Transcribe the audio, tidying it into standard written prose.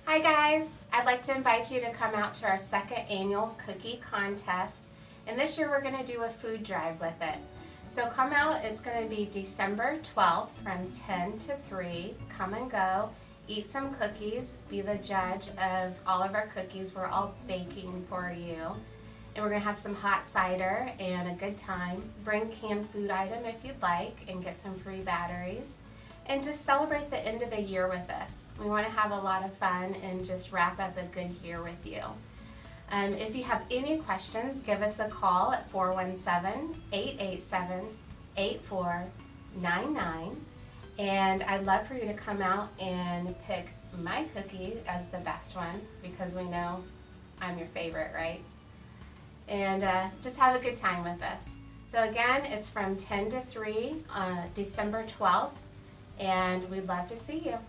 Hi guys, I'd like to invite you to come out to our second annual cookie contest, and this year we're going to do a food drive with it. So come out, it's going to be December 12th from 10 to 3. Come and go, eat some cookies, be the judge of all of our cookies. We're all baking for you. And we're going to have some hot cider and a good time. Bring canned food item if you'd like and get some free batteries. And just celebrate the end of the year with us. We want to have a lot of fun and just wrap up a good year with you. If you have any questions, give us a call at 417-887-8499. And I'd love for you to come out and pick my cookie as the best one because we know I'm your favorite, right? And just have a good time with us. So again, it's from 10 to 3 December 12th, and we'd love to see you.